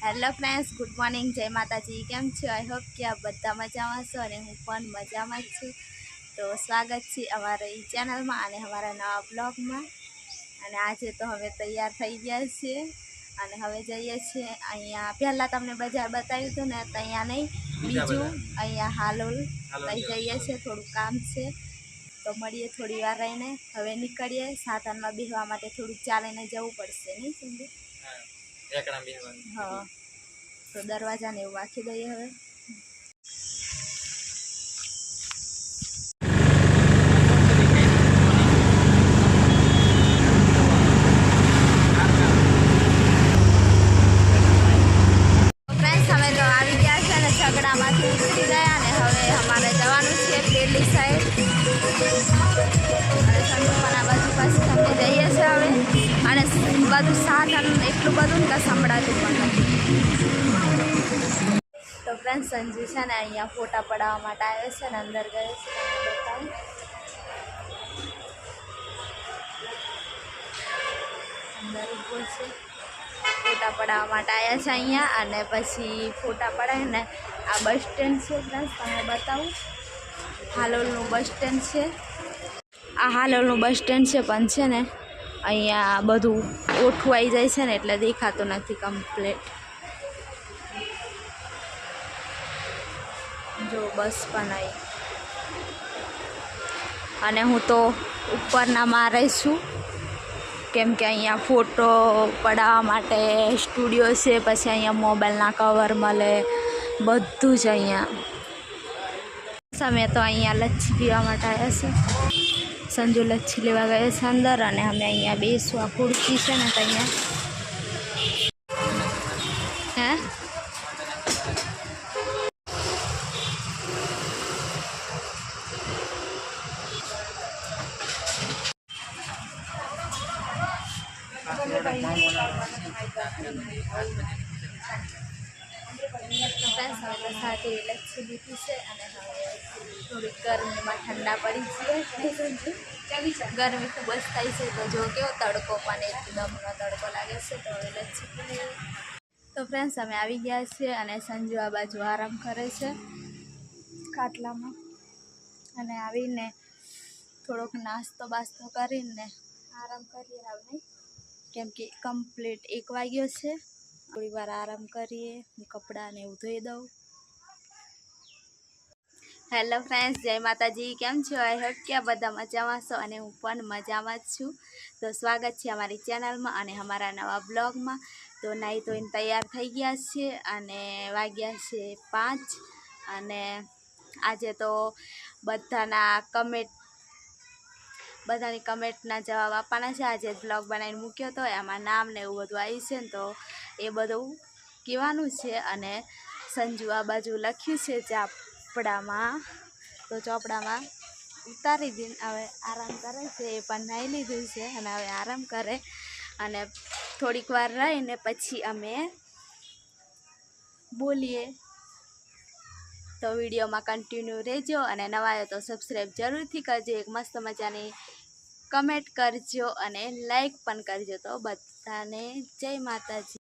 Hello friends, good morning, જય માતાજી. કેમ છો? આઈ હોપ કે આપ બધા મજામાં છો અને હું પણ મજામાં જ છું. તો સ્વાગત છે અમારી ચેનલમાં અને અમારા નવા બ્લોગમાં. અને આજે તો હવે તૈયાર થઈ ગયા છીએ અને હવે જઈએ છીએ અહીંયા. પહેલાં તમને બજાર બતાવ્યું હતું ને, તો અહીંયા નહીં, બીજું અહીંયા હાલોલ લઈ જઈએ છીએ. થોડું કામ છે તો મળીએ થોડી વાર રહીને. હવે નીકળીએ. સાધનમાં બેસવા માટે થોડુંક ચાલીને જવું પડશે, નહીં સમજે? હા, તો દરવાજાને એવું વાંચી દઈએ હવે. ફ્રેન્ડ્સ, અમે તો આવી ગયા છે અને ઝઘડામાંથી ઉતરી ગયા ને હવે અમારે જવાનું છે પેલી સાઈડ. અને સંતોષના બાજુ પાછી અમે જઈએ છીએ હવે. અને બધું સાધન એટલું બધું ને કે સંભળાતું પણ નથી. તો ફ્રેન્ડ, સંજુ છે ને અહીંયા ફોટા પડાવવા માટે આવ્યો છે ને અંદર ગયો છે. અંદર ઊભો છે, ફોટા પડાવવા માટે આવ્યા છે અહીંયા. અને પછી ફોટા પડાય ને આ બસ સ્ટેન્ડ છે ફ્રેન્ડ્સ, તમને બતાવું. હાલોલનું બસ સ્ટેન્ડ છે. આ હાલોલનું બસ સ્ટેન્ડ છે, પણ છે ને અહીંયા બધું ઓઠવાઈ જાય છે ને એટલે દેખાતું નથી કમ્પ્લીટ. જો બસ પણ આવી. અને હું તો ઉપરના માં રહીશું કેમ કે અહીંયા ફોટો પડાવવા માટે સ્ટુડિયો છે. પછી અહીંયા મોબાઈલના કવર મળે, બધું જ અહીંયા. અમે તો અહીંયા લચ્છી પીવા માટે આવ્યા છે. સંજુ લચ્છી લેવા ગયા છે અંદર અને અમે અહીંયા બેસું. આ ખુરશી છે ને તો અહીંયા હે સાથે લચ્છી લીધી છે. અને હવે થોડીક ગરમીમાં ઠંડા પડી છીએ. ગરમી ખૂબ જ થાય છે. તો જો કેવો તડકો પણ એકદમનો તડકો લાગે છે. તો હવે લચ્છી પીએ. તો ફ્રેન્ડ્સ, અમે આવી ગયા છીએ અને સંજુ આ બાજુ આરામ કરે છે ખાટલામાં. અને આવીને થોડોક નાસ્તો બાસ્તો કરીને આરામ કરીએ. નહીં કેમ કે કમ્પ્લીટ 1 વાગ્યો છે. થોડી વાર આરામ કરીએ. કપડાને એવું ધોઈ દઉં. હેલો ફ્રેન્ડ્સ, જય માતાજી. કેમ છો? આઈ હોપ કે બધા મજામાં છો અને હું પણ મજામાં જ છું. તો સ્વાગત છે અમારી ચેનલમાં અને અમારા નવા બ્લોગમાં. તો નાહી ધોઈને તૈયાર થઈ ગયા છીએ અને વાગ્યા છે 5. અને આજે તો બધાની કમેન્ટના જવાબ આપવાના છે. આજે બ્લોગ બનાવીને મૂક્યો હતો, એમાં નામ ને એવું બધું આવ્યું છે ને, તો એ બધું કહેવાનું છે. અને સંજુ આ બાજુ લખ્યું છે ચોપડામાં, તો ચોપડામાં ઉતારી દઈને હવે આરામ કરે છે. એ પણ નાહી લીધું છે અને હવે આરામ કરે. અને થોડીક વાર રહીને પછી અમે બોલીએ. તો વિડીયોમાં કન્ટિન્યુ રહેજો અને નવા આવ્યો તો સબસ્ક્રાઈબ જરૂરથી કરજો. એક મસ્ત મજાની કમેન્ટ કરજો અને લાઈક પણ કરજો. તો બધાને જય માતાજી.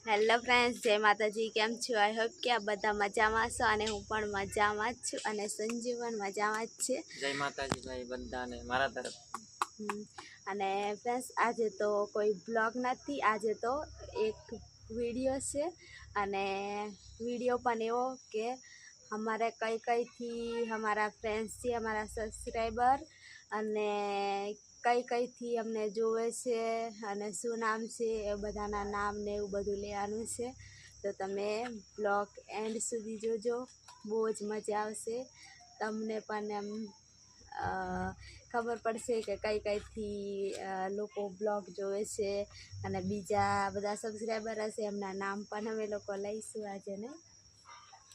હેલો ફ્રેન્ડ્સ, જય માતાજી. કેમ છો? આઈ હોપ કે આ બધા મજામાં છો અને હું પણ મજામાં જ છું અને સંજુ પણ મજામાં જ છે. જય માતાજી ભાઈ બધાને મારા તરફ. અને ફ્રેન્ડ્સ, આજે તો કોઈ બ્લોગ નથી, આજે તો એક વિડીયો છે. અને વિડીયો પણ એવો કે हमारे कई हमारा फ्रेंड्स છે, हमारा सब्सक्राइबर અને કઈ થી અમને જોવે છે અને શું નામ છે એ બધાના નામ ને એવું બધું લેવાનું છે. તો તમે બ્લોગ એન્ડ સુધી જોજો, બહુ જ મજા આવશે. તમને પણ એમ ખબર પડશે કે કઈથી લોકો બ્લોગ જોવે છે. અને બીજા બધા સબસ્ક્રાઈબર હશે, એમના નામ પણ અમે લોકો લઈશું આજે. ને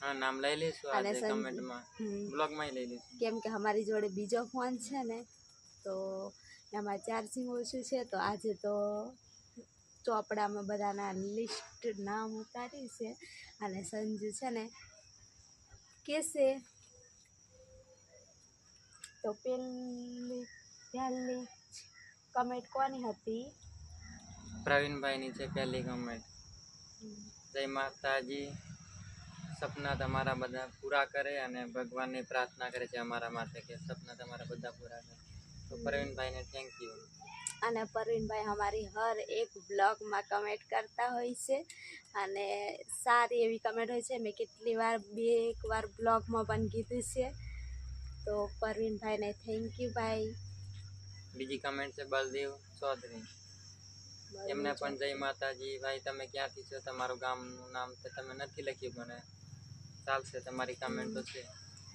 हाँ, नाम ले लेसु आज कमेंट में, ब्लॉग में ले लेसु. કેમ કે અમારી જોડે બીજો ફોન છે ને, તો એમાં ચાર્જિંગ ઓછું છે. તો આજે તો ચોપડામાં બધાના લિસ્ટ નામ ઉતાર્યું છે. અને સંજુ છે ને કેસે તો પહેલી કમેન્ટ કોની હતી? प्रवीण भाई नीचे पहली कमेंट. જય માતાજી. સપના તમારા બધા પૂરા કરે અને ભગવાનને પ્રાર્થના કરે છે અમારા માટે કે સપના તમારા બધા પૂરા કરે. તો પ્રવીણભાઈને થેન્ક યુ. અને પરવીનભાઈ અમારી હર એક બ્લોગમાં કમેન્ટ કરતા હોય છે અને સારી એવી કમેન્ટ હોય છે. મેં કેટલી વાર એક વાર બ્લોગમાં પણ કીધું છે. તો પરવીનભાઈને થેન્ક યુ ભાઈ. બીજી કમેન્ટ છે બલદેવ ચૌધરી. એમને પણ જય માતાજી. ભાઈ તમે ક્યાંથી છો, તમારું ગામનું નામ તો તમે નથી લખ્યું પણ ચાલશે, તમારી કમેન્ટ તો છે.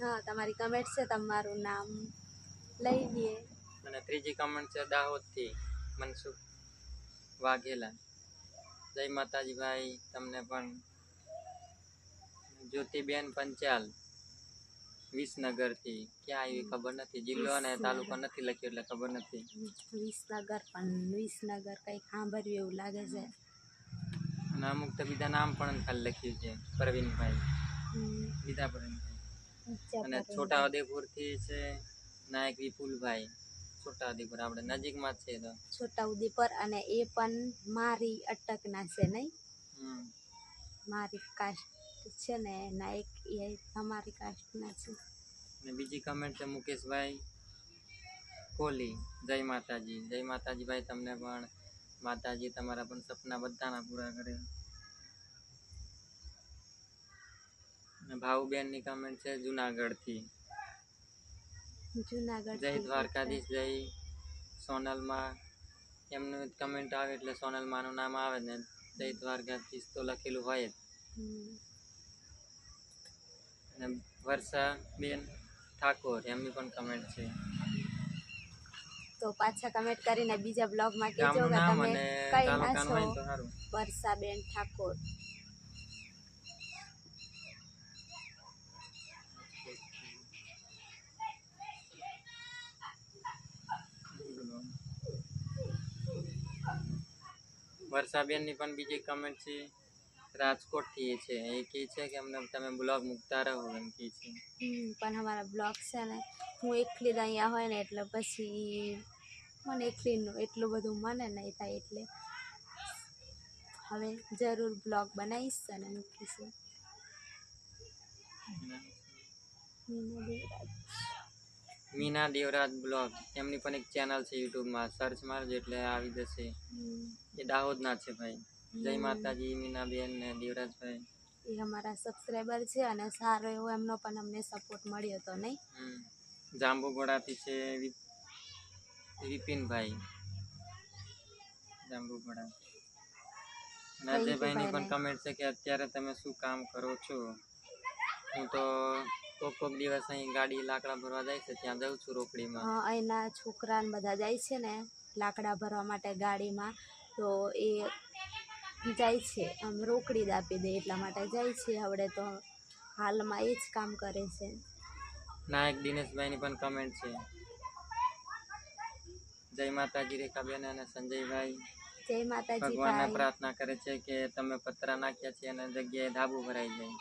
હા, તમારી કમેન્ટ છે, તમારું નામ લઈ લઈએ. અને ત્રીજી કમેન્ટ છે દાહોદથી મનસુખ વાઘેલા. જય માતાજી ભાઈ તમને પણ. જ્યોતિબેન પંચાલ વિસનગરથી. ક્યાં આવી ખબર નથી, જિલ્લો અને તાલુકો નથી લખ્યો એટલે ખબર નથી. વિસનગર પણ વિસનગર કંઈક સાંભળ્યું એવું લાગે છે. અને અમુક તો બીજા નામ પણ ખાલી લખ્યું છે પ્રવીણભાઈ, બીજા પ્રવીણભાઈ. અને છોટા ઉદેપુરથી છે નાયક વિપુલભાઈ. છોટા ઉદેપુર આપણે નજીકમાં જ છે. તો છોટા ઉદેપુર અને એ પણ મારી અટકના છે નહીં? મારી કાસ્ટ છે ને નાયક, એ તમારી કાસ્ટના છે. અને બીજી કમેન્ટ છે મુકેશભાઈ કોહલી. જય માતાજી. જય માતાજી ભાઈ તમને પણ. માતાજી તમારા પણ સપના બધાના પૂરા કરે. અને ભાવુબેનની કમેન્ટ છે જુનાગઢથી. જુનાગઢ. જય દ્વારકાધીશ. જય સોનલમાં. એમનું કમેન્ટ આવે એટલે સોનલમાનું નામ આવે ને જય દ્વારકાધીશ તો લખેલું હોય જ. અને વર્ષાબેન ઠાકોર એમની પણ કમેન્ટ છે. તો પાછા કમેન્ટ કરીને બીજા બ્લોગમાં કહેજો ગામનું કે નામ તમે અને કઈ ના તાલુકાનું છો. હોય ને તો સારું. વર્ષાબેન ઠાકોર. વર્ષાબેનની પણ બીજી કમેન્ટ છે રાજકોટથી એ છે. એ કહે છે કે અમને તમે બ્લોગ મૂકતા રહો એમ કહે છે. પણ અમારા બ્લોગ છે ને, હું એકલી જ અહીંયા હોય ને એટલે પછી મને એકલીનું એટલું બધું મને નહીં થાય, એટલે હવે જરૂર બ્લોગ બનાવીશ અને મૂકીશું. મીના દેવરાજ બ્લોગ એમની પણ એક ચેનલ છે યુટ્યુબમાં, સર્ચ મારજો એટલે આવી જશે. એ દાહોદના છે ભાઈ. જય માતાજી મીનાબેન ને દેવરાજભાઈ. એ અમારા સબસ્ક્રાઈબર છે અને સારો એવો એમનો પણ અમને સપોર્ટ મળ્યો હતો નહીં? જાંબુગોડાથી છે વિપિનભાઈ. જાંબુગોડા. અજયભાઈની પણ કમેન્ટ છે કે અત્યારે તમે શું કામ કરો છો? હું તો કોક દિવસ અહીં ગાડી લાકડા ભરવા જાય છે ત્યાં જાઉં છું રોકડીમાં. હા, અહીંના છોકરાને બધા જાય છે ને લાકડા ભરવા માટે ગાડીમાં, તો એ જાય છે આમ રોકડી જ આપી દે એટલા માટે જાય છે. હવે તો હાલમાં એ જ કામ કરે છે. નાયક દિનેશભાઈની પણ કમેન્ટ છે. જય માતાજી રેખાબેન અને સંજયભાઈ. જય માતાજી ભગવાનને ભાઈ. પ્રાર્થના કરે છે કે તમે પતરા નાખ્યા છે અને જગ્યાએ ધાબુ ભરાઈ જાય.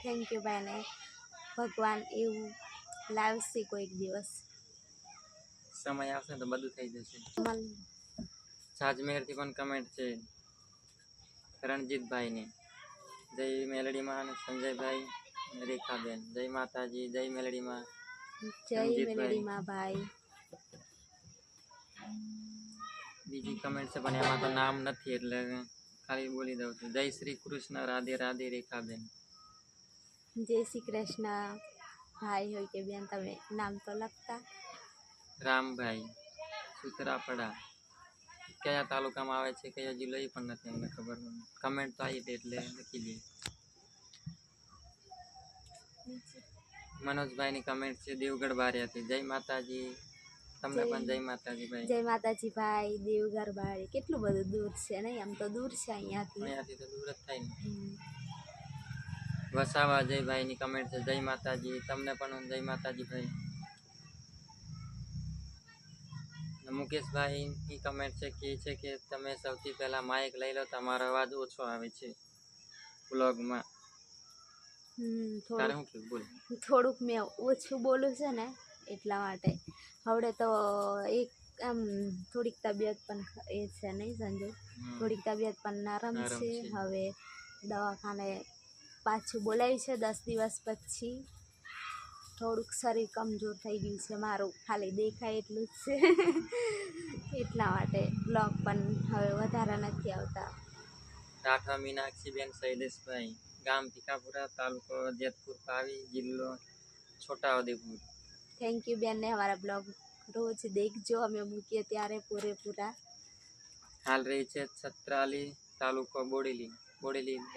થેન્ક યુ ભાઈને. ભગવાન એવું લાવશે કોઈક દિવસ. સમય આવશે તો બધું થઈ જશે. સાજમેરથી પણ કમેન્ટ છે રણજીતભાઈની. જય મેલડીમાં અને સંજયભાઈ રેખાબેન. જય માતાજી. જય મેલડીમાં. જય મેલડીમાં ભાઈ. બીજી કમેન્ટ છે પણ એમાં તો નામ નથી એટલે ખાલી બોલી દઉં છું. જય શ્રી કૃષ્ણ. રાધે રાધે રેખાબેન. જય શ્રી કૃષ્ણ ભાઈ હોય કે બેન, તમે નામ તો લખતા. રામભાઈ સુતરાપડા. કયા તાલુકામાં આવે છે કયા જિલ્લો એ પણ નથી અમને ખબર. કમેન્ટ તો આવી હતી એટલે લખી દઈએ. મનોજભાઈની કમેન્ટ છે દેવગઢ બારિયાથી. જય માતાજી. તમને પણ જય માતાજી ભાઈ. જય માતાજી ભાઈ. દેવગઢ બારી કેટલું બધું દૂર છે નહીં? આમ તો દૂર છે અહીંયાથી તો દૂર જ થાય ને. વસાવા અજયભાઈની કમેન્ટ છે જય માતાજી. તમને પણ જય માતાજી ભાઈ. મુકેશભાઈની કમેન્ટ છે કે તમે સૌથી પહેલા માઇક લઈ લો, તમારો અવાજ ઓછો આવે છે બ્લોગમાં. થોડુંક મેં ઓછું બોલું છે ને એટલા માટે. હવે તો એક આમ થોડીક તબિયત પણ એ છે નહીં સંજય, થોડીક તબિયત પણ નરમ છે. હવે દવાખાને પાછું બોલાવ્યું છે 10 દિવસ પછી. થોડુંક શરીર કમજોર થઈ ગયું છે મારું, ખાલી દેખાય એટલું જ છે. એટલા માટે બ્લોગ પણ હવે વધારે નથી આવતા. રાઠવા મીનાક્ષીબેન શૈલેષભાઈ, ગામ ભીખાપુરા, તાલુકો જેતપુર પાવી, જિલ્લો છોટાઉદેપુર. થેન્ક યુ બેન ને, અમારા બ્લોગ રોજ દેખજો, અમે મૂકીએ ત્યારે પૂરેપૂરા. હાલ રહી છે છત્રાલી, તાલુકો બોડેલી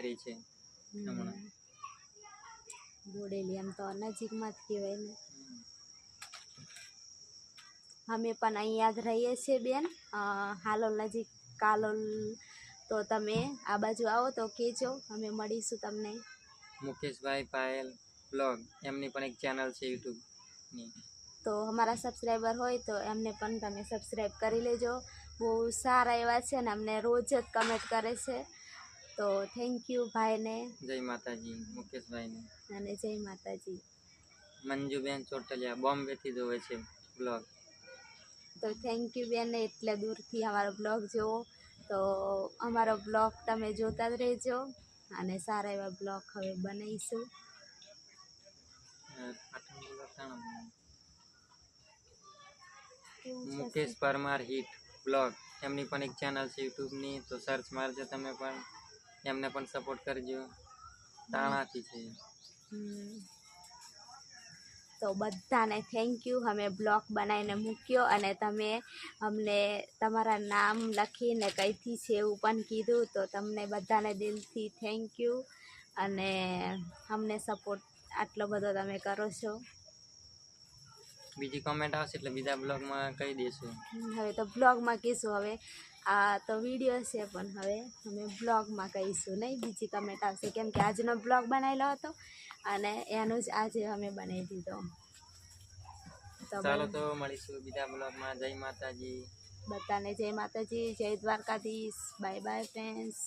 રહી છે હમણાં. બોડેલી એમ તો નજીકમાં જ કહેવાય ને. અમે પણ અહીંયા જ રહીએ છીએ બેન, હાલોલ નજીક, કાલોલ. તો તમે આ બાજુ આવો તો કહેજો, અમે મળીશું તમને. મુકેશભાઈ પાયલ બ્લોગ, એમની પણ એક ચેનલ છે યુટ્યુબની. તો અમારા સબસ્ક્રાઈબર હોય તો એમને પણ તમે સબસ્ક્રાઈબ કરી લેજો. બહુ સારા એવા છે ને, અમને રોજ જ કમેન્ટ કરે છે. તો થેન્ક યુ ભાઈને. જય માતાજી મુકેશભાઈને. અને જય માતાજી. મંજુબેન ચોટલિયા, બોમ્બેથી જોવે છે બ્લોગ. તો થેન્ક યુ બેન, એટલે દૂરથી અમારો બ્લોગ જુઓ. તો અમારો બ્લોગ તમે જોતા જ રહેજો, અને સારા એવા બ્લોગ હવે બનાવીશું. મુકેશ પરમાર હિટ બ્લોગ, એમની પણ એક ચેનલ છે યુટ્યુબની, તો સર્ચ મારજો તમે પણ, એમને પણ સપોર્ટ કરજો. તાણાથી છે. તો બધાને થેન્ક યુ, અમે બ્લોગ બનાવીને મૂક્યો, અને તમે અમને તમારા નામ લખીને કઈથી છે એવું પણ કીધું. તો તમને બધાને દિલથી થેન્ક યુ, અને અમને સપોર્ટ આટલો બધો તમે કરો છો. બીજી કોમેન્ટ આવશે એટલે બીજા બ્લોગમાં કહી દઈશું. હવે તો બ્લોગમાં કહીશું. હવે આ તો વિડીયો છે, પણ હવે અમે બ્લોગમાં કહીશું નહીં, બીજી કમેન્ટ આવશે, કેમ કે આજનો બ્લોગ બનાવેલો હતો અને એનું જ આજે અમે બનાવી દીધો. ચાલો તો મળીશું બીજા બ્લોગમાં. જય માતાજી. બધાને જય માતાજી, જય દ્વારકાધીશ. Bye bye friends.